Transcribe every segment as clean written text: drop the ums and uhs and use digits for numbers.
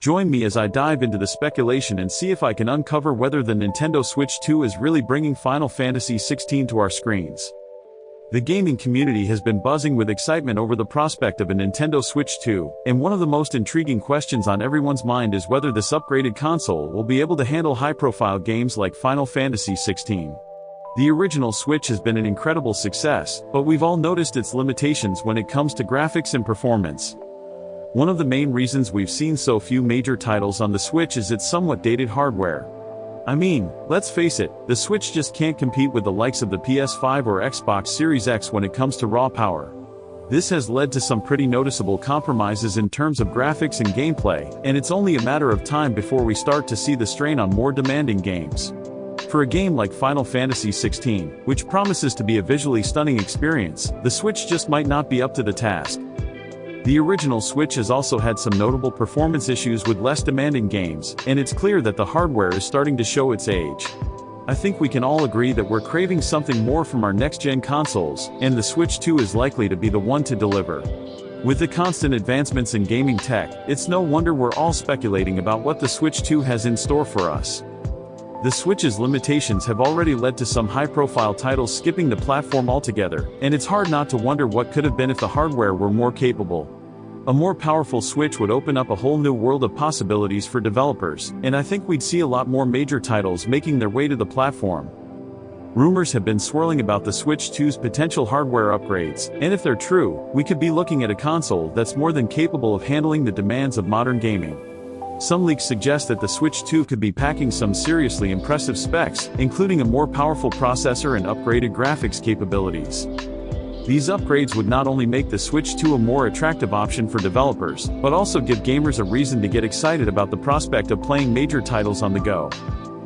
Join me as I dive into the speculation and see if I can uncover whether the Nintendo Switch 2 is really bringing Final Fantasy XVI to our screens. The gaming community has been buzzing with excitement over the prospect of a Nintendo Switch 2, and one of the most intriguing questions on everyone's mind is whether this upgraded console will be able to handle high-profile games like Final Fantasy XVI. The original Switch has been an incredible success, but we've all noticed its limitations when it comes to graphics and performance. One of the main reasons we've seen so few major titles on the Switch is its somewhat dated hardware. I mean, let's face it, the Switch just can't compete with the likes of the PS5 or Xbox Series X when it comes to raw power. This has led to some pretty noticeable compromises in terms of graphics and gameplay, and it's only a matter of time before we start to see the strain on more demanding games. For a game like Final Fantasy XVI, which promises to be a visually stunning experience, the Switch just might not be up to the task. The original Switch has also had some notable performance issues with less demanding games, and it's clear that the hardware is starting to show its age. I think we can all agree that we're craving something more from our next-gen consoles, and the Switch 2 is likely to be the one to deliver. With the constant advancements in gaming tech, it's no wonder we're all speculating about what the Switch 2 has in store for us. The Switch's limitations have already led to some high-profile titles skipping the platform altogether, and it's hard not to wonder what could have been if the hardware were more capable. A more powerful Switch would open up a whole new world of possibilities for developers, and I think we'd see a lot more major titles making their way to the platform. Rumors have been swirling about the Switch 2's potential hardware upgrades, and if they're true, we could be looking at a console that's more than capable of handling the demands of modern gaming. Some leaks suggest that the Switch 2 could be packing some seriously impressive specs, including a more powerful processor and upgraded graphics capabilities. These upgrades would not only make the Switch 2 a more attractive option for developers, but also give gamers a reason to get excited about the prospect of playing major titles on the go.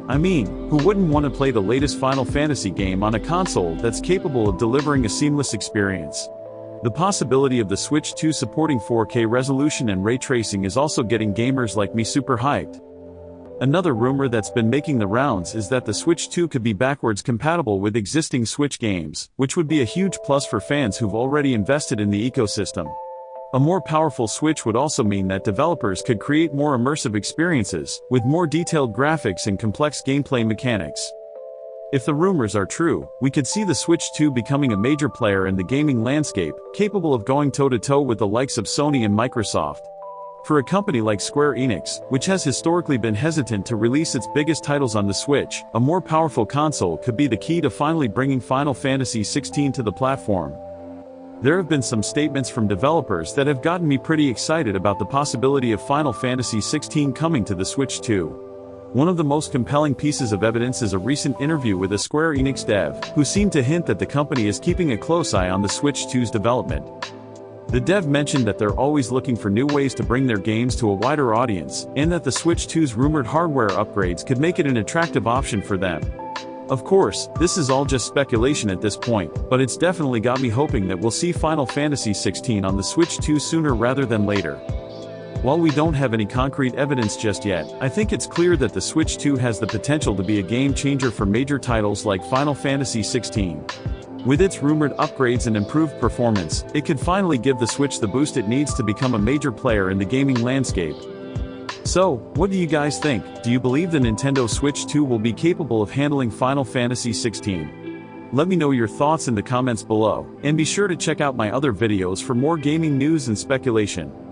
I mean, who wouldn't want to play the latest Final Fantasy game on a console that's capable of delivering a seamless experience? The possibility of the Switch 2 supporting 4K resolution and ray tracing is also getting gamers like me super hyped. Another rumor that's been making the rounds is that the Switch 2 could be backwards compatible with existing Switch games, which would be a huge plus for fans who've already invested in the ecosystem. A more powerful Switch would also mean that developers could create more immersive experiences, with more detailed graphics and complex gameplay mechanics. If the rumors are true, we could see the Switch 2 becoming a major player in the gaming landscape, capable of going toe-to-toe with the likes of Sony and Microsoft. For a company like Square Enix, which has historically been hesitant to release its biggest titles on the Switch, a more powerful console could be the key to finally bringing Final Fantasy XVI to the platform. There have been some statements from developers that have gotten me pretty excited about the possibility of Final Fantasy XVI coming to the Switch 2. One of the most compelling pieces of evidence is a recent interview with a Square Enix dev, who seemed to hint that the company is keeping a close eye on the Switch 2's development. The dev mentioned that they're always looking for new ways to bring their games to a wider audience, and that the Switch 2's rumored hardware upgrades could make it an attractive option for them. Of course, this is all just speculation at this point, but it's definitely got me hoping that we'll see Final Fantasy XVI on the Switch 2 sooner rather than later. While we don't have any concrete evidence just yet, I think it's clear that the Switch 2 has the potential to be a game changer for major titles like Final Fantasy XVI. With its rumored upgrades and improved performance, it could finally give the Switch the boost it needs to become a major player in the gaming landscape. So, what do you guys think? Do you believe the Nintendo Switch 2 will be capable of handling Final Fantasy XVI? Let me know your thoughts in the comments below, and be sure to check out my other videos for more gaming news and speculation.